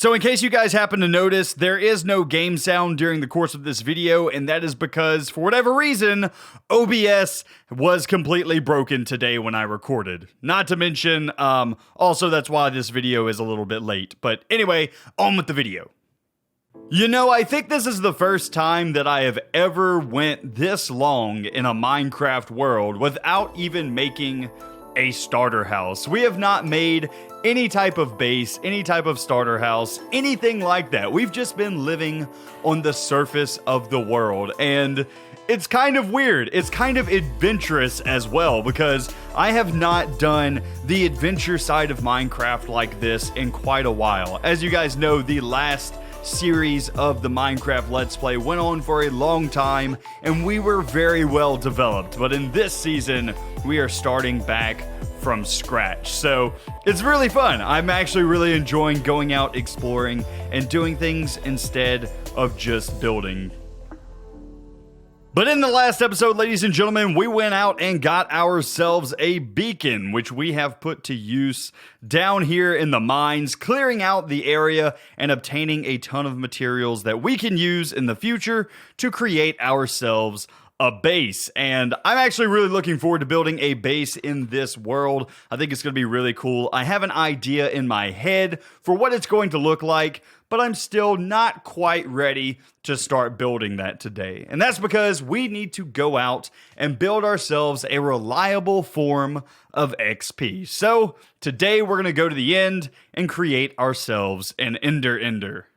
So in case you guys happen to notice, there is no game sound during the course of this video, and that is because, for whatever reason, OBS was completely broken today when I recorded. Not to mention, also that's why this video is a little bit late. But anyway, on with the video. You know, I think this is the first time that I have ever went this long in a Minecraft world without even making a starter house. We have not made any type of base, any type of starter house, anything like that. We've just been living on the surface of the world, and it's kind of weird. It's kind of adventurous as well, because I have not done the adventure side of Minecraft like this in quite a while. As you guys know, the last series of the Minecraft Let's Play went on for a long time, and we were very well developed. But in this season, we are starting back from scratch. So it's really fun. I'm actually really enjoying going out exploring and doing things instead of just building. But in the last episode, ladies and gentlemen, we went out and got ourselves a beacon, which we have put to use down here in the mines, clearing out the area and obtaining a ton of materials that we can use in the future to create ourselves a base. And I'm actually really looking forward to building a base in this world. I think it's going to be really cool. I have an idea in my head for what it's going to look like, but I'm still not quite ready to start building that today. And that's because we need to go out and build ourselves a reliable form of XP. So today we're going to go to the end and create ourselves an Ender.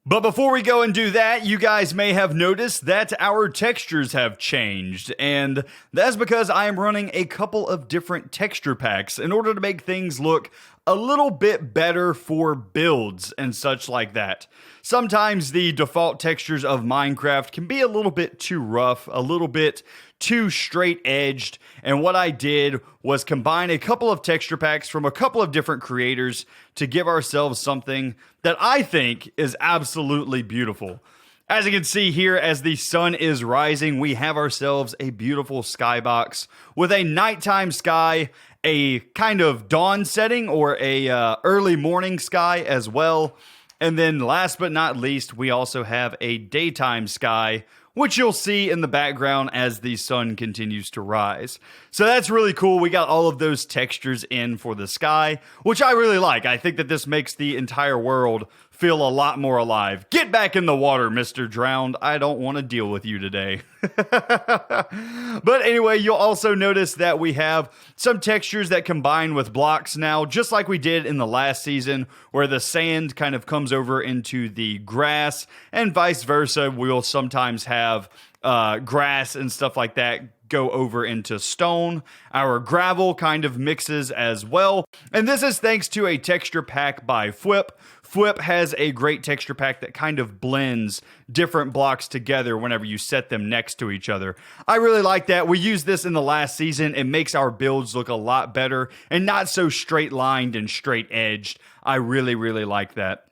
But before we go and do that, you guys may have noticed that our textures have changed, and that's because I am running a couple of different texture packs in order to make things look a little bit better for builds and such like that. Sometimes the default textures of Minecraft can be a little bit too rough, a little bit too straight edged, and what I did was combine a couple of texture packs from a couple of different creators to give ourselves something that I think is absolutely beautiful. As you can see here, as the sun is rising, we have ourselves a beautiful skybox with a nighttime sky, a kind of dawn setting or a early morning sky as well. And then last but not least, we also have a daytime sky, which you'll see in the background as the sun continues to rise. So that's really cool. We got all of those textures in for the sky, which I really like. I think that this makes the entire world feel a lot more alive. Get back in the water, Mr. Drowned. I don't want to deal with you today. But anyway, you'll also notice that we have some textures that combine with blocks now, just like we did in the last season, where the sand kind of comes over into the grass, and vice versa. We'll sometimes have grass and stuff like that go over into stone. Our gravel kind of mixes as well. And this is thanks to a texture pack by Flip. Flip has a great texture pack that kind of blends different blocks together whenever you set them next to each other. I really like that. We used this in the last season. It makes our builds look a lot better and not so straight lined and straight edged. I really, really like that.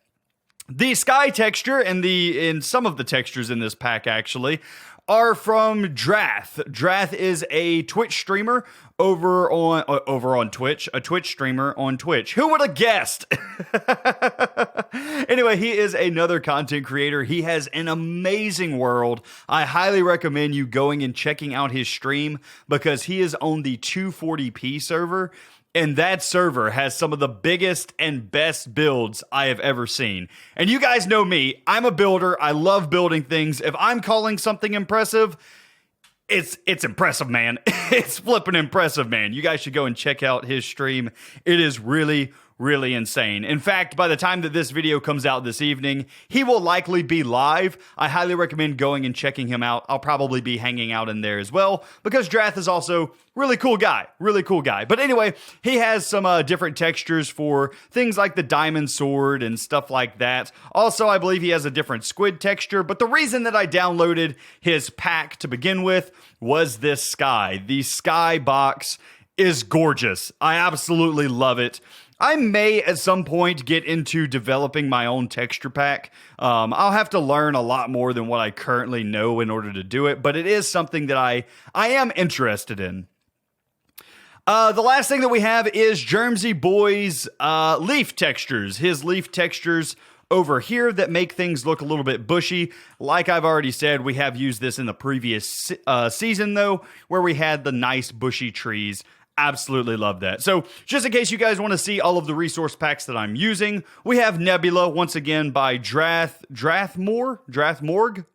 The sky texture and in some of the textures in this pack actually are from Drath. Drath is a Twitch streamer over on Twitch, a Twitch streamer on Twitch. Who would have guessed? Anyway, he is another content creator. He has an amazing world. I highly recommend you going and checking out his stream because he is on the 240p server. And that server has some of the biggest and best builds I have ever seen. And you guys know me, I'm a builder. I love building things. If I'm calling something impressive, it's impressive, man. It's flipping impressive, man. You guys should go and check out his stream. It is really, really insane. In fact, by the time that this video comes out this evening, he will likely be live. I highly recommend going and checking him out. I'll probably be hanging out in there as well because Drath is also really cool guy. But anyway, he has some different textures for things like the diamond sword and stuff like that. Also, I believe he has a different squid texture, but the reason that I downloaded his pack to begin with was this sky. The sky box is gorgeous. I absolutely love it. I may at some point get into developing my own texture pack. I'll have to learn a lot more than what I currently know in order to do it, but it is something that I am interested in. The last thing that we have is Germsy Boy's leaf textures. His leaf textures over here that make things look a little bit bushy. Like I've already said, we have used this in the previous season, though, where we had the nice bushy trees. Absolutely love that. So just in case you guys want to see all of the resource packs that I'm using, we have Nebula once again by Drathmorg.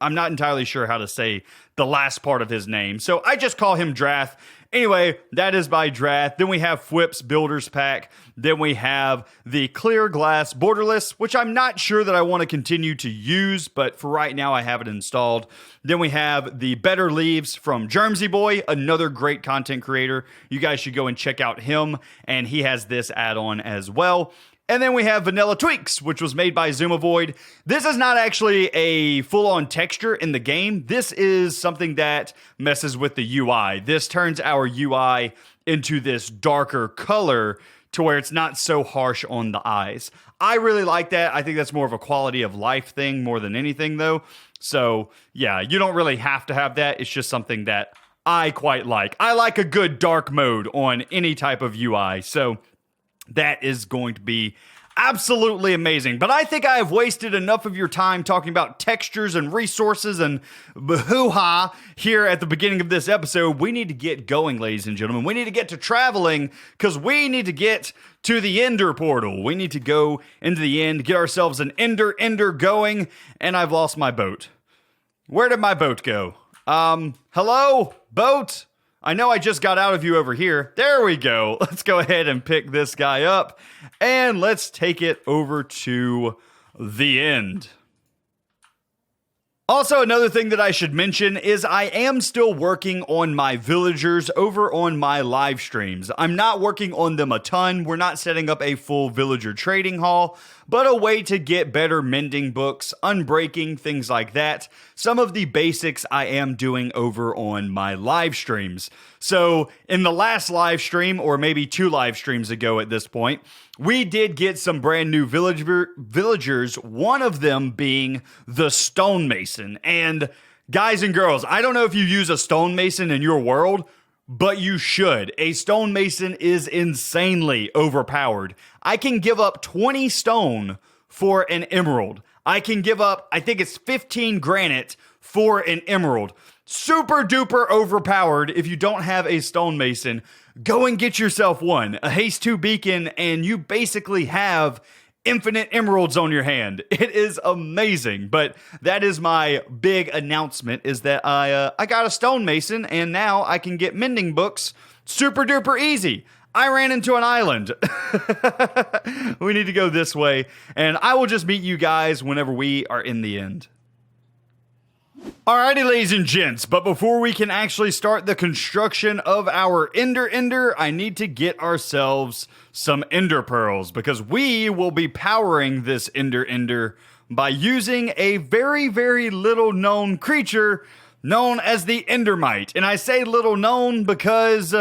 I'm not entirely sure how to say the last part of his name, so I just call him Drath. Anyway, that is by Drath. Then we have Fwip's Builders Pack. Then we have the Clear Glass Borderless, which I'm not sure that I want to continue to use, but for right now I have it installed. Then we have the Better Leaves from Germsy Boy, another great content creator. You guys should go and check out him, and he has this add-on as well. And then we have Vanilla Tweaks, which was made by Zoomovoid. This is not actually a full-on texture in the game. This is something that messes with the UI. This turns our UI into this darker color to where it's not so harsh on the eyes. I really like that. I think that's more of a quality of life thing more than anything, though. So, yeah, you don't really have to have that. It's just something that I quite like. I like a good dark mode on any type of UI, so that is going to be absolutely amazing. But I think I have wasted enough of your time talking about textures and resources and hoo-ha here at the beginning of this episode. We need to get going, ladies and gentlemen. We need to get to traveling because we need to get to the Ender portal. We need to go into the end, get ourselves an Ender going, and I've lost my boat. Where did my boat go? Hello, boat? I know I just got out of you over here. There we go. Let's go ahead and pick this guy up, and let's take it over to the end. Also, another thing that I should mention is I am still working on my villagers over on my live streams. I'm not working on them a ton. We're not setting up a full villager trading hall, but a way to get better mending books, unbreaking, things like that. Some of the basics I am doing over on my live streams. So in the last live stream, or maybe 2 live streams ago at this point, we did get some brand new villagers, one of them being the stonemason. And guys and girls, I don't know if you use a stonemason in your world, but you should. A stonemason is insanely overpowered. I can give up 20 stone for an emerald. I can give up, I think it's 15 granite for an emerald. Super duper overpowered. If you don't have a stonemason, go and get yourself one. A haste 2 beacon, and you basically have infinite emeralds on your hand. It is amazing. But that is my big announcement, is that I got a stonemason, and now I can get mending books super duper easy. I ran into an island. We need to go this way, and I will just meet you guys whenever we are in the end. Alrighty, ladies and gents, but before we can actually start the construction of our Ender, I need to get ourselves some Ender Pearls, because we will be powering this Ender by using a very, very little known creature known as the Endermite. And I say little known because,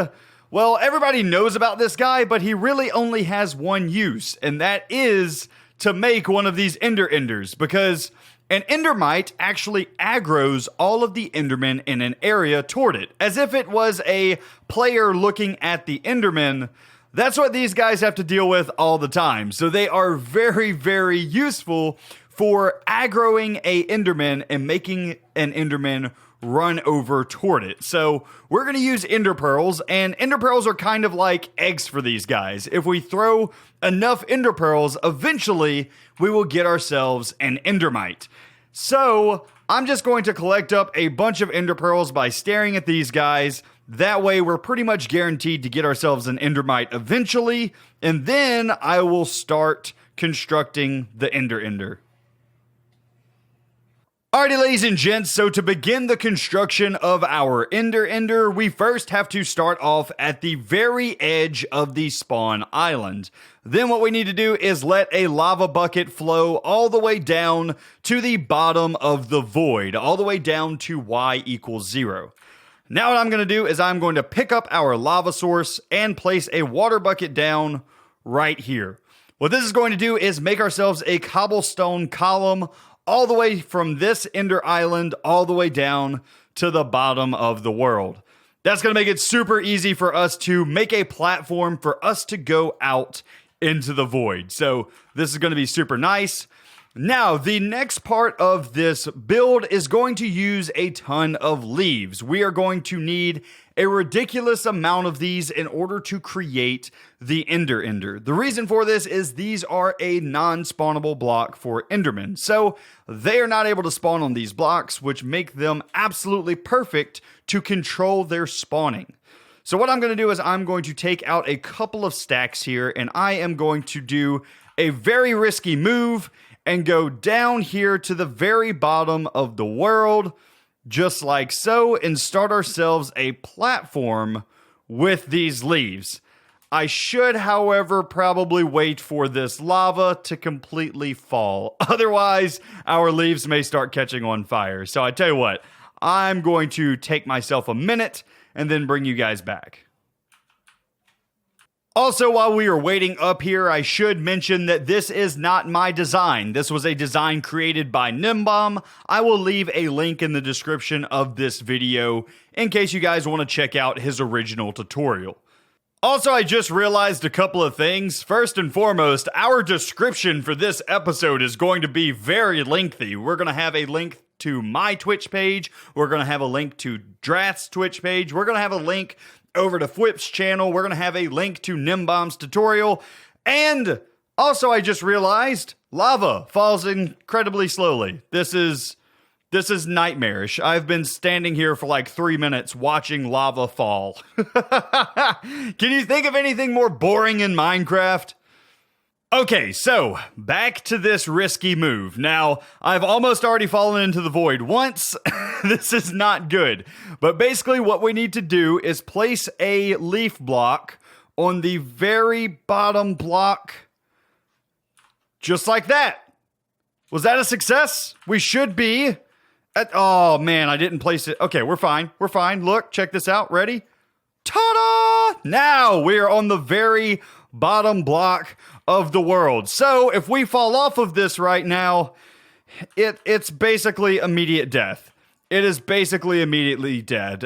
well, everybody knows about this guy, but he really only has one use, and that is to make one of these Enders, because an Endermite actually aggroes all of the Endermen in an area toward it, as if it was a player looking at the Endermen. That's what these guys have to deal with all the time. So they are very, very useful for aggroing a Enderman and making an Enderman run over toward it. So we're going to use Ender Pearls, and Ender Pearls are kind of like eggs for these guys. If we throw enough Ender Pearls, eventually we will get ourselves an Endermite. So I'm just going to collect up a bunch of Ender Pearls by staring at these guys. That way we're pretty much guaranteed to get ourselves an Endermite eventually, and then I will start constructing the Ender. Alrighty, ladies and gents, so to begin the construction of our Ender, we first have to start off at the very edge of the spawn island. Then what we need to do is let a lava bucket flow all the way down to the bottom of the void, all the way down to y equals 0. Now what I'm going to do is I'm going to pick up our lava source and place a water bucket down right here. What this is going to do is make ourselves a cobblestone column all the way from this Ender Island all the way down to the bottom of the world. That's going to make it super easy for us to make a platform for us to go out into the void. So this is going to be super nice. Now, the next part of this build is going to use a ton of leaves. We are going to need a ridiculous amount of these in order to create the Ender. The reason for this is these are a non-spawnable block for Endermen. So they are not able to spawn on these blocks, which make them absolutely perfect to control their spawning. So what I'm going to do is I'm going to take out a couple of stacks here, and I am going to do a very risky move and go down here to the very bottom of the world, just like so, and start ourselves a platform with these leaves. I should, however, probably wait for this lava to completely fall. Otherwise, our leaves may start catching on fire. So I tell you what, I'm going to take myself a minute and then bring you guys back. Also, while we are waiting up here, I should mention that this is not my design. This was a design created by Nimbom. I will leave a link in the description of this video in case you guys want to check out his original tutorial. Also, I just realized a couple of things. First and foremost, our description for this episode is going to be very lengthy. We're going to have a link to my Twitch page. We're going to have a link to Drath's Twitch page. We're going to have a link over to Fwip's channel. We're going to have a link to Nimbom's tutorial. And also, I just realized lava falls incredibly slowly. This is nightmarish. I've been standing here for like 3 minutes watching lava fall. Can you think of anything more boring in Minecraft? Okay, so back to this risky move. Now, I've almost already fallen into the void once. This is not good. But basically what we need to do is place a leaf block on the very bottom block. Just like that. Was that a success? We should be. Oh man, I didn't place it. Okay, we're fine. We're fine. Look, check this out. Ready? Ta-da! Now we're on the very bottom block of the world. So if we fall off of this right now, it's basically immediate death. It is basically immediately dead.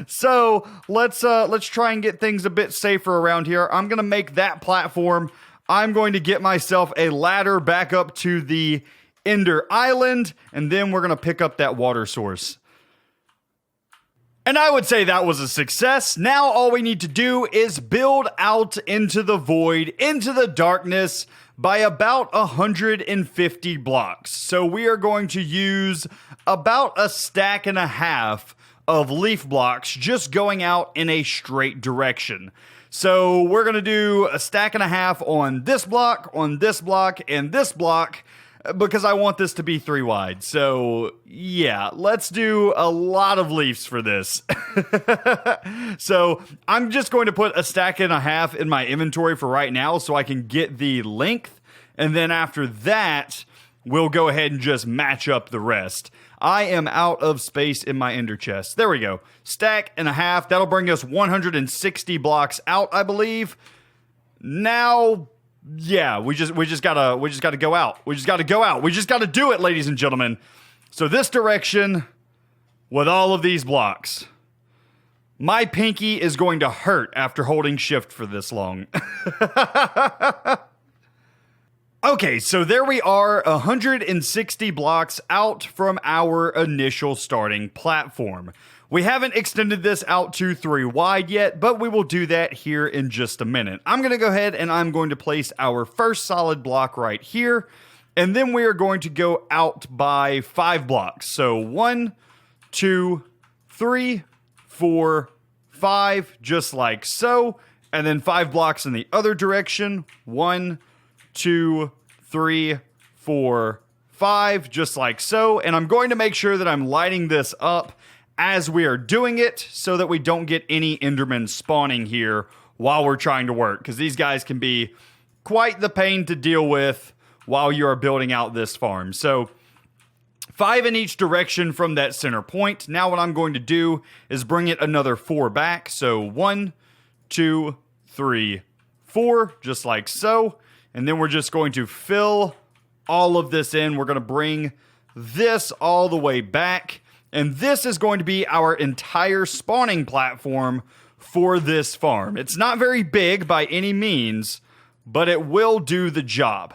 So let's try and get things a bit safer around here. I'm gonna make that platform. I'm going to get myself a ladder back up to the Ender Island, and then we're gonna pick up that water source. And I would say that was a success. Now all we need to do is build out into the void, into the darkness, by about 150 blocks. So we are going to use about a stack and a half of leaf blocks just going out in a straight direction. So we're going to do a stack and a half on this block, and this block, because I want this to be 3 wide. So yeah, let's do a lot of leaves for this. So I'm just going to put a stack and a half in my inventory for right now so I can get the length. And then after that, we'll go ahead and just match up the rest. I am out of space in my ender chest. There we go. Stack and a half. That'll bring us 160 blocks out, I believe. Now, yeah, we just gotta go out. We just gotta go out. We just gotta do it, ladies and gentlemen. So this direction with all of these blocks. My pinky is going to hurt after holding shift for this long. Okay, so there we are, 160 blocks out from our initial starting platform. We haven't extended this out to 3 wide yet, but we will do that here in just a minute. I'm going to go ahead and I'm going to place our first solid block right here, and then we are going to go out by 5 blocks. So 1, 2, 3, 4, 5, just like so, and then 5 blocks in the other direction. 1, 2, 3, 4, 5, just like so. And I'm going to make sure that I'm lighting this up as we are doing it so that we don't get any Endermen spawning here while we're trying to work, because these guys can be quite the pain to deal with while you are building out this farm. So 5 in each direction from that center point. Now what I'm going to do is bring it another 4 back. So 1, 2, 3, 4, just like so. And then we're just going to fill all of this in. We're going to bring this all the way back. And this is going to be our entire spawning platform for this farm. It's not very big by any means, but it will do the job.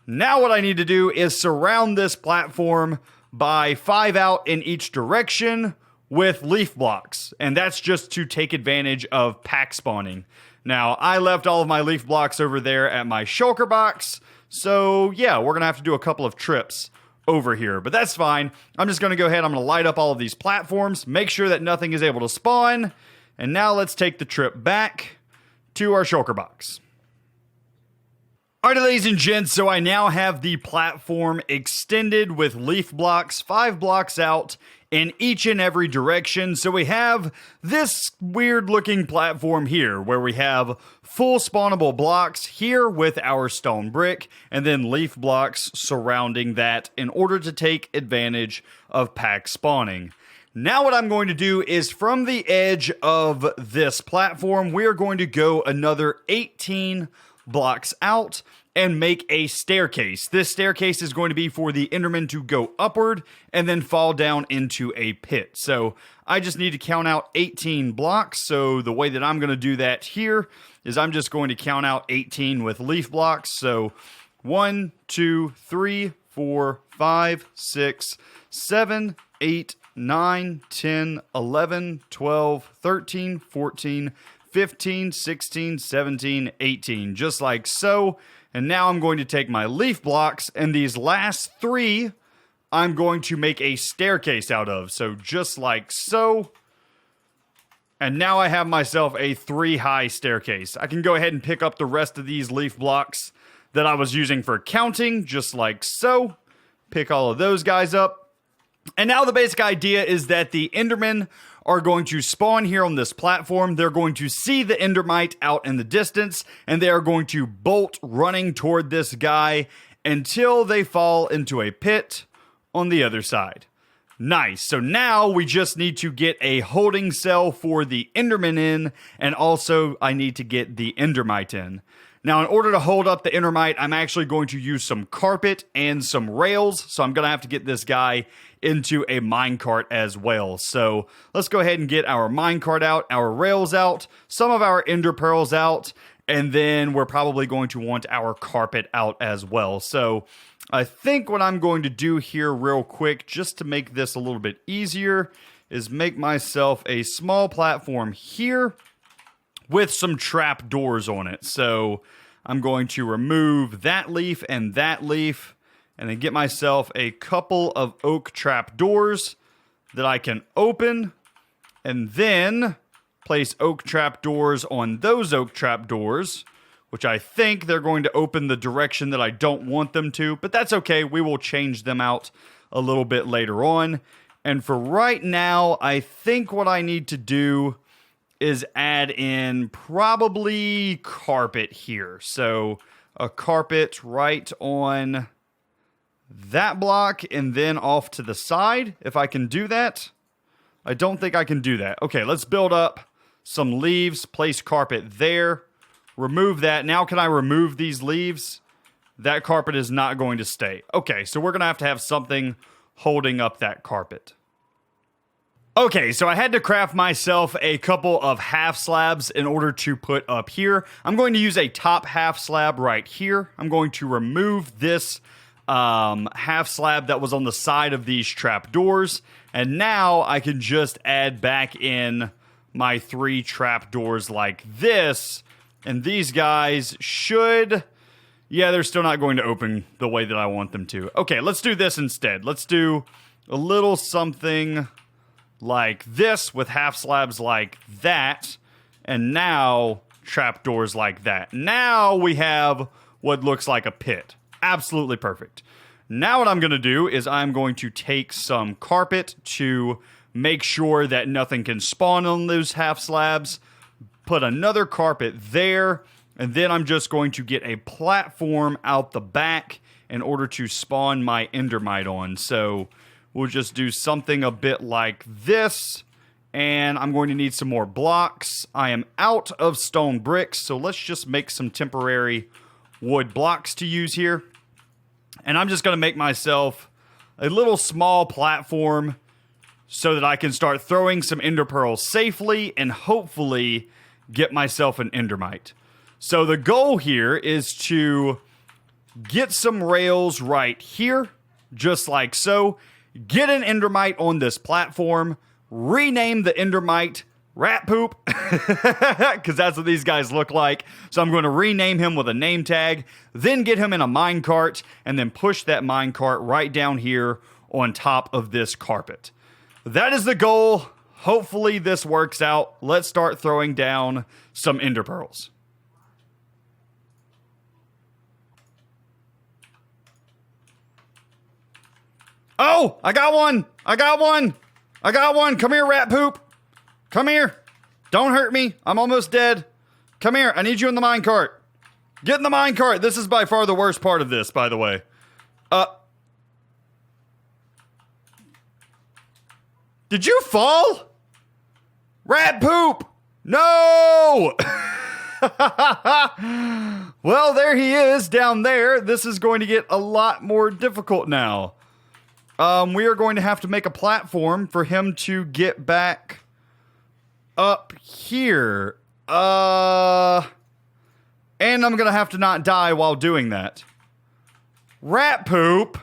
Now what I need to do is surround this platform by 5 out in each direction with leaf blocks. And that's just to take advantage of pack spawning. Now, I left all of my leaf blocks over there at my shulker box. So yeah, we're gonna have to do a couple of trips over here, but that's fine. I'm just gonna go ahead, I'm gonna light up all of these platforms, make sure that nothing is able to spawn. And now let's take the trip back to our shulker box. Alright, ladies and gents, so I now have the platform extended with leaf blocks, 5 blocks out in each and every direction. So we have this weird looking platform here where we have full spawnable blocks here with our stone brick and then leaf blocks surrounding that in order to take advantage of pack spawning. Now what I'm going to do is from the edge of this platform, we are going to go another 18 blocks out and make a staircase. This staircase is going to be for the Enderman to go upward and then fall down into a pit. So I just need to count out 18 blocks. So the way that I'm going to do that here is I'm just going to count out 18 with leaf blocks. So 1, 2, 3, 4, 5, 6, 7, 8, 9, 10, 11, 12, 13, 14, 15, 16, 17, 18, just like so. And now I'm going to take my leaf blocks, and these last 3, I'm going to make a staircase out of. So just like so. And now I have myself a 3-high staircase. I can go ahead and pick up the rest of these leaf blocks that I was using for counting, just like so. Pick all of those guys up. And now the basic idea is that the Endermen are going to spawn here on this platform. They're going to see the Endermite out in the distance, and they are going to bolt running toward this guy until they fall into a pit on the other side. Nice. So now we just need to get a holding cell for the Enderman in, and also I need to get the Endermite in. Now, in order to hold up the Endermite, I'm actually going to use some carpet and some rails. So I'm going to have to get this guy into a minecart as well. So let's go ahead and get our minecart out, our rails out, some of our ender pearls out, and then we're probably going to want our carpet out as well. So I think what I'm going to do here real quick, just to make this a little bit easier, is make myself a small platform here with some trap doors on it. So I'm going to remove that leaf and then get myself a couple of oak trap doors that I can open, and then place oak trap doors on those oak trap doors, which I think they're going to open the direction that I don't want them to, but that's okay. We will change them out a little bit later on. And for right now, I think what I need to do is add in probably carpet here. So a carpet right on that block and then off to the side, if I can do that. I don't think I can do that. Okay, let's build up some leaves, place carpet there, remove that. Now can I remove these leaves? That carpet is not going to stay. Okay, so we're going to have something holding up that carpet. Okay, so I had to craft myself a couple of half slabs in order to put up here. I'm going to use a top half slab right here. I'm going to remove this half slab that was on the side of these trap doors. And now I can just add back in my 3 trap doors like this. And these guys should... yeah, they're still not going to open the way that I want them to. Okay, let's do this instead. Let's do a little something like this with half slabs like that, and now trapdoors like that. Now we have what looks like a pit. Absolutely perfect. Now what I'm going to do is I'm going to take some carpet to make sure that nothing can spawn on those half slabs, put another carpet there, and then I'm just going to get a platform out the back in order to spawn my Endermite on. So we'll just do something a bit like this, and I'm going to need some more blocks. I am out of stone bricks, so let's just make some temporary wood blocks to use here. And I'm just going to make myself a little small platform so that I can start throwing some ender pearls safely and hopefully get myself an endermite. So the goal here is to get some rails right here, just like so. Get an endermite on this platform. Rename the endermite Rat Poop, because that's what these guys look like. So I'm going to rename him with a name tag, then get him in a minecart, and then push that minecart right down here on top of this carpet. That is the goal. Hopefully this works out. Let's start throwing down some ender pearls. Oh, I got one. I got one. I got one. Come here, Rat Poop. Come here. Don't hurt me. I'm almost dead. Come here. I need you in the minecart. Get in the minecart. This is by far the worst part of this, by the way. Did you fall? Rat Poop. No. Well, there he is down there. This is going to get a lot more difficult now. We are going to have to make a platform for him to get back up here. And I'm going to have to not die while doing that. Rat Poop.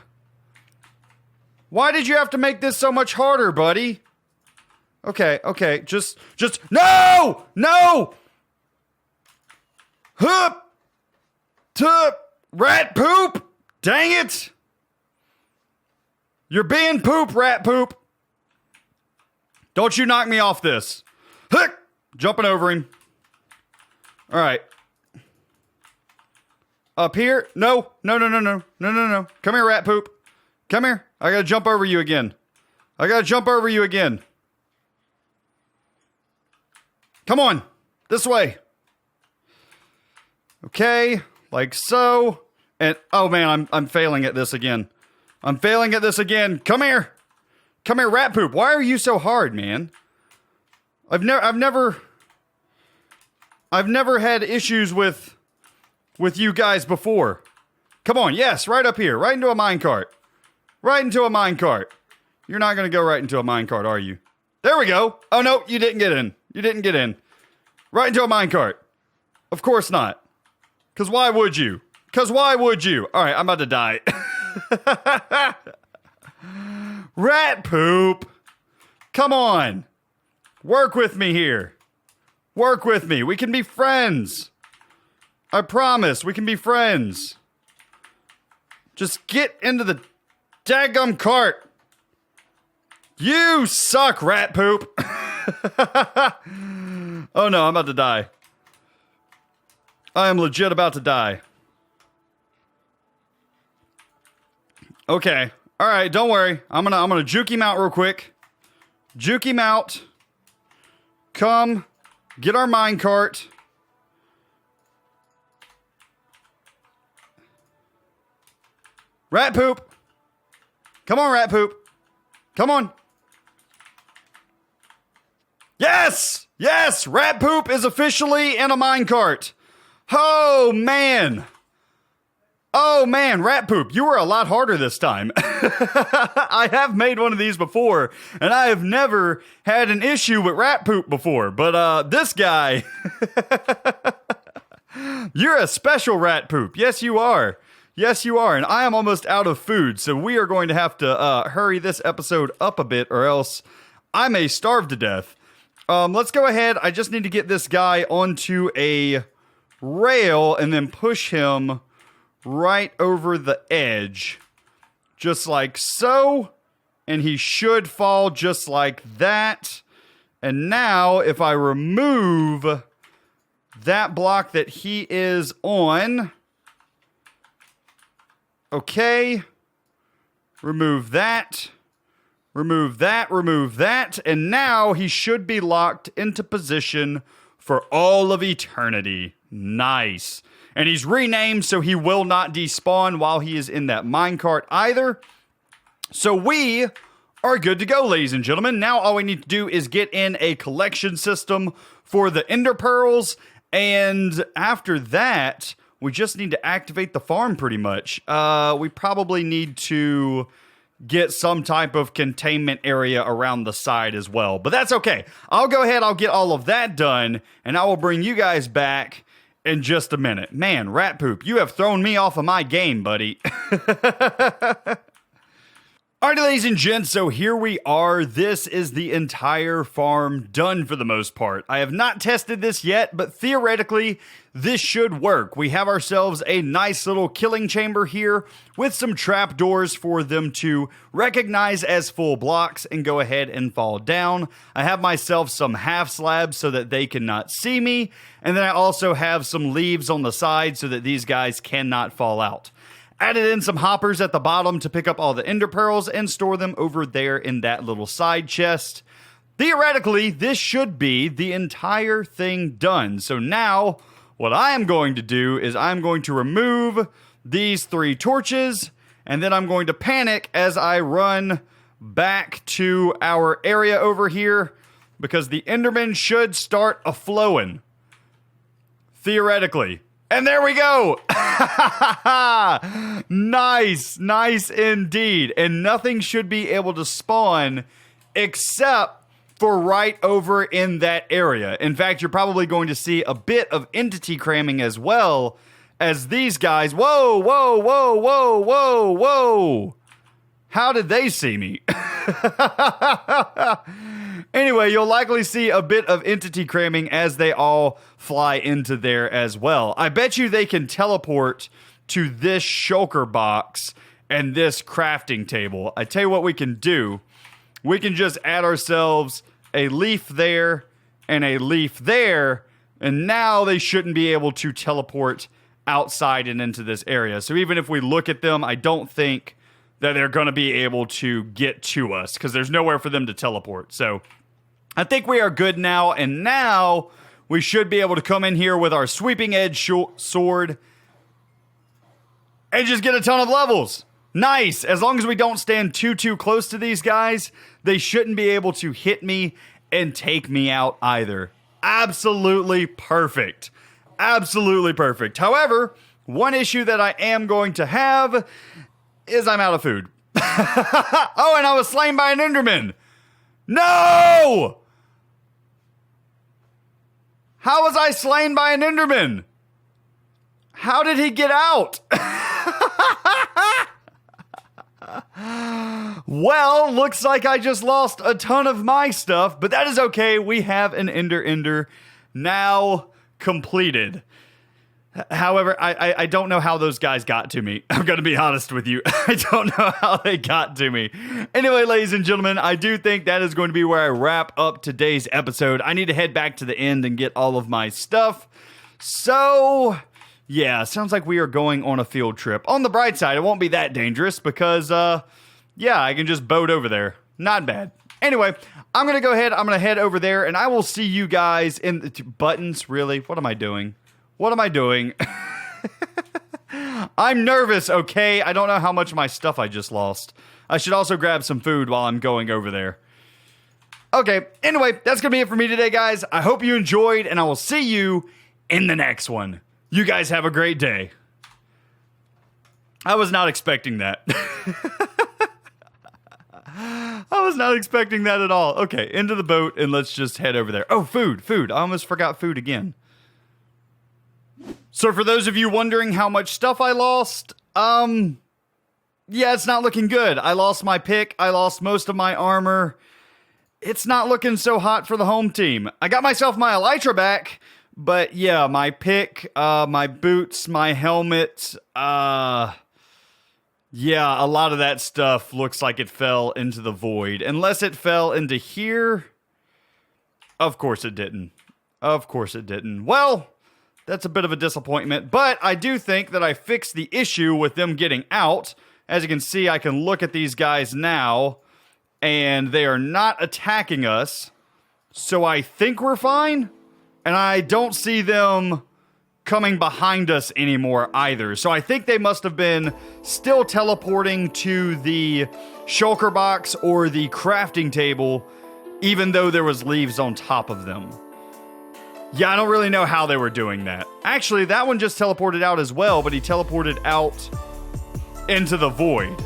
Why did you have to make this so much harder, buddy? Okay. Just, no! No! Hup! Tup! Rat Poop! Dang it! You're being poop, Rat Poop. Don't you knock me off this. Huck! Jumping over him. All right. Up here? No. Come here, Rat Poop. Come here. I gotta jump over you again. Come on. This way. Okay. Like so. And, oh man, I'm failing at this again. Come here. Come here, Rat Poop. Why are you so hard, man? I've never had issues with you guys before. Come on, yes, right up here. Right into a minecart. You're not going to go right into a minecart, are you? There we go. Oh, no, you didn't get in. Right into a minecart. Of course not. Because why would you? All right, I'm about to die. Rat Poop. Come on. Work with me here. We can be friends. I promise we can be friends. Just get into the daggum cart. You suck, Rat Poop. Oh no, I'm about to die. I am legit about to die. Okay. All right, don't worry. I'm gonna juke him out real quick. Juke him out. Come, get our minecart. Rat Poop. Come on, Rat Poop. Come on. Yes! Yes! Rat Poop is officially in a minecart. Oh, man. Oh, man, Rat Poop, you were a lot harder this time. I have made one of these before, and I have never had an issue with Rat Poop before. But this guy, you're a special Rat Poop. Yes, you are. And I am almost out of food, so we are going to have to hurry this episode up a bit, or else I may starve to death. Let's go ahead. I just need to get this guy onto a rail and then push him right over the edge, just like so, and he should fall just like that. And now if I remove that block that he is on, okay, remove that, and now he should be locked into position for all of eternity. Nice. And he's renamed so he will not despawn while he is in that minecart either. So we are good to go, ladies and gentlemen. Now all we need to do is get in a collection system for the ender pearls. And after that, we just need to activate the farm pretty much. We probably need to get some type of containment area around the side as well. But that's okay. I'll go ahead, I'll get all of that done, and I will bring you guys back in just a minute. Man, Rat Poop, you have thrown me off of my game, buddy. Alrighty, ladies and gents, so here we are. This is the entire farm done for the most part. I have not tested this yet, but theoretically, this should work. We have ourselves a nice little killing chamber here with some trapdoors for them to recognize as full blocks and go ahead and fall down. I have myself some half slabs so that they cannot see me, and then I also have some leaves on the side so that these guys cannot fall out. Added in some hoppers at the bottom to pick up all the ender pearls and store them over there in that little side chest. Theoretically, this should be the entire thing done. So now, what I am going to do is I'm going to remove these 3 torches, and then I'm going to panic as I run back to our area over here, because the Enderman should start a-flowing. Theoretically. And there we go! Nice indeed. And nothing should be able to spawn except for right over in that area. In fact, you're probably going to see a bit of entity cramming as well as these guys. Whoa! How did they see me? Anyway, you'll likely see a bit of entity cramming as they all fly into there as well. I bet you they can teleport to this shulker box and this crafting table. I tell you what we can do. We can just add ourselves a leaf there and a leaf there, and now they shouldn't be able to teleport outside and into this area. So even if we look at them, I don't think that they're going to be able to get to us because there's nowhere for them to teleport. So I think we are good now, and now we should be able to come in here with our sweeping edge sword and just get a ton of levels. Nice. As long as we don't stand too close to these guys, they shouldn't be able to hit me and take me out either. Absolutely perfect. Absolutely perfect. However, one issue that I am going to have is I'm out of food. Oh, and I was slain by an Enderman. No! How was I slain by an Enderman? How did he get out? Well, looks like I just lost a ton of my stuff, but that is okay. We have an Ender now completed. However, I don't know how those guys got to me. I'm going to be honest with you. I don't know how they got to me. Anyway, ladies and gentlemen, I do think that is going to be where I wrap up today's episode. I need to head back to the end and get all of my stuff. So, yeah, sounds like we are going on a field trip. On the bright side, it won't be that dangerous because, yeah, I can just boat over there. Not bad. Anyway, I'm going to go ahead. I'm going to head over there, and I will see you guys in the buttons. Really? What am I doing? What am I doing? I'm nervous, okay? I don't know how much of my stuff I just lost. I should also grab some food while I'm going over there. Okay, anyway, that's going to be it for me today, guys. I hope you enjoyed, and I will see you in the next one. You guys have a great day. I was not expecting that. I was not expecting that at all. Okay, into the boat, and let's just head over there. Oh, food. I almost forgot food again. So for those of you wondering how much stuff I lost, yeah, it's not looking good. I lost my pick. I lost most of my armor. It's not looking so hot for the home team. I got myself my elytra back, but yeah, my pick, my boots, my helmet, yeah, a lot of that stuff looks like it fell into the void. Unless it fell into here. Of course it didn't. Of course it didn't. Well, that's a bit of a disappointment, but I do think that I fixed the issue with them getting out. As you can see, I can look at these guys now, and they are not attacking us. So I think we're fine, and I don't see them coming behind us anymore either. So I think they must have been still teleporting to the shulker box or the crafting table, even though there was leaves on top of them. Yeah, I don't really know how they were doing that. Actually, that one just teleported out as well, but he teleported out into the void.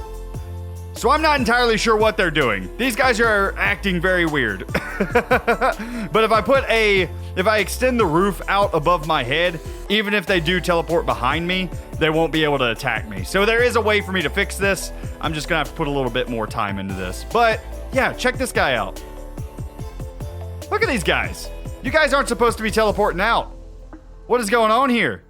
So So I'm not entirely sure what they're doing. These guys are acting very weird. But if I extend the roof out above my head, even if they do teleport behind me, they won't be able to attack me. So there is a way for me to fix this. I'm just gonna have to put a little bit more time into this. But yeah, check this guy out. Look at these guys. You guys aren't supposed to be teleporting out. What is going on here?